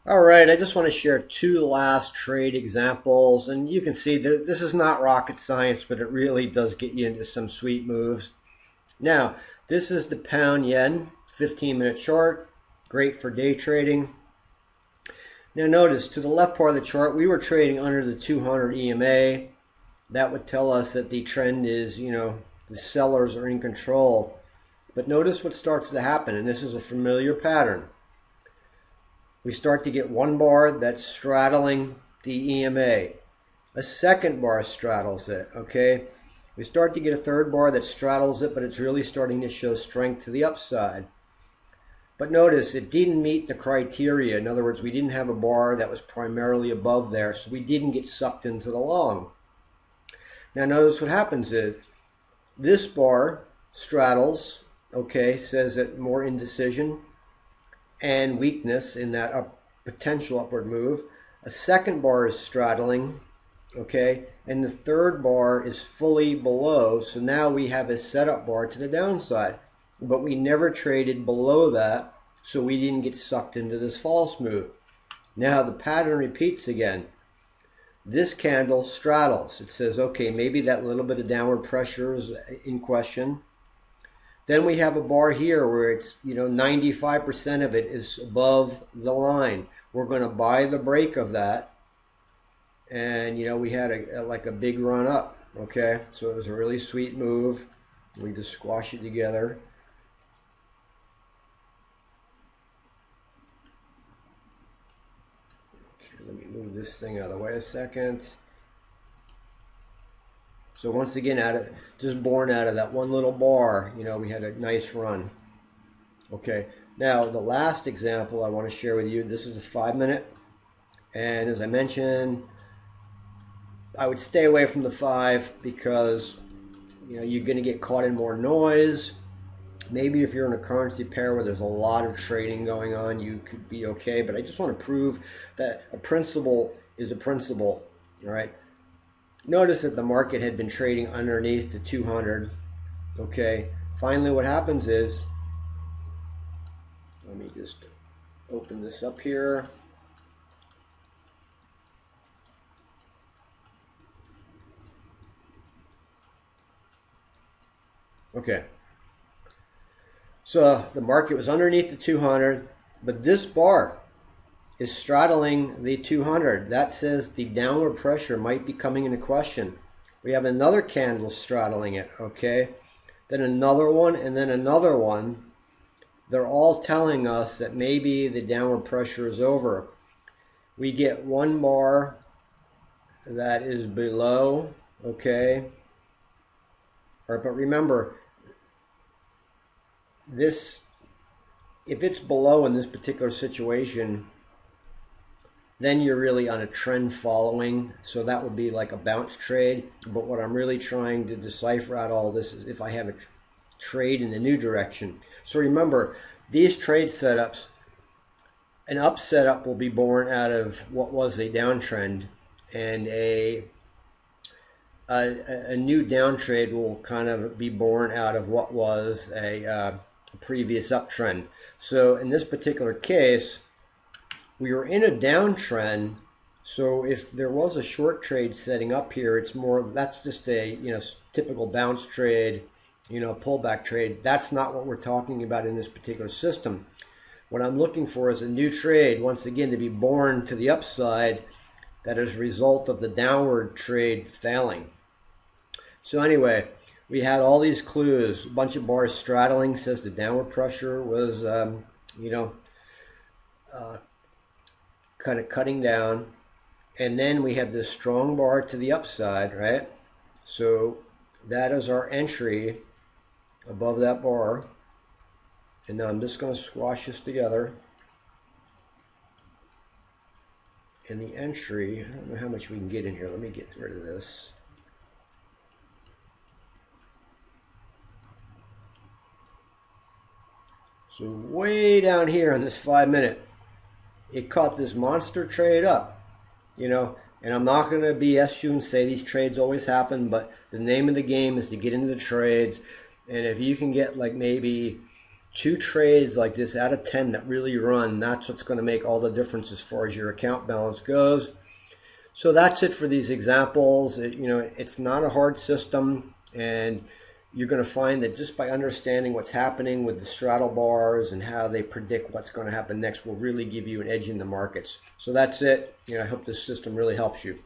All right, I just want to share two last trade examples, and you can see that this is not rocket science, but it really does get you into some sweet moves. Now, this is the pound yen 15-minute chart, great for day trading. Now notice, to the left part of the chart, we were trading under the 200 EMA. That would tell us that the trend is, the sellers are in control. But notice what starts to happen, and this is a familiar pattern. We start to get one bar that's straddling the EMA. A second bar straddles it, okay? We start to get a third bar that straddles it, but it's really starting to show strength to the upside. But notice it didn't meet the criteria. In other words, we didn't have a bar that was primarily above there, so we didn't get sucked into the long. Now notice what happens is this bar straddles, okay, says that more indecision and weakness in that potential upward move. A second bar is straddling, okay, and the third bar is fully below, so now we have a setup bar to the downside, but we never traded below that, so we didn't get sucked into this false move. Now the pattern repeats again. This candle straddles. It says, okay, maybe that little bit of downward pressure is in question. Then we have a bar here where it's, 95% of it is above the line. We're going to buy the break of that. And, we had a big run up, okay? So it was a really sweet move. We just squash it together. Okay, let me move this thing out of the way a second. So once again, just born out of that one little bar, we had a nice run. Okay, now the last example I want to share with you, this is a 5-minute. And as I mentioned, I would stay away from the 5 because, you're going to get caught in more noise. Maybe if you're in a currency pair where there's a lot of trading going on, you could be okay. But I just want to prove that a principle is a principle, all right? Notice that the market had been trading underneath the 200. Okay, finally what happens is, let me just open this up here. Okay, so the market was underneath the 200, but this bar is straddling the 200. That says the downward pressure might be coming into question. We have another candle straddling it, okay? Then another one, and then another one. They're all telling us that maybe the downward pressure is over. We get one bar that is below, okay? All right, but remember, if it's below in this particular situation, then you're really on a trend following, so that would be like a bounce trade. But what I'm really trying to decipher out all this is if I have a trade in the new direction. So remember, these trade setups, an up setup will be born out of what was a downtrend, and a new down trade will kind of be born out of what was a previous uptrend. So in this particular case, we were in a downtrend, so if there was a short trade setting up here, that's just a typical bounce trade, pullback trade. That's not what we're talking about in this particular system. What I'm looking for is a new trade, once again, to be born to the upside that is a result of the downward trade failing. So anyway, we had all these clues. A bunch of bars straddling says the downward pressure was, kind of cutting down, and then we have this strong bar to the upside, right? So that is our entry above that bar, and now I'm just going to squash this together, and the entry, I don't know how much we can get in here. Let me get rid of this. So way down here on this 5-minute, it caught this monster trade up, and I'm not going to BS you and say these trades always happen, but the name of the game is to get into the trades. And if you can get like maybe 2 trades like this out of 10 that really run, that's what's going to make all the difference as far as your account balance goes. So that's it for these examples. It's not a hard system, and you're going to find that just by understanding what's happening with the straddle bars and how they predict what's going to happen next will really give you an edge in the markets. So that's it. I hope this system really helps you.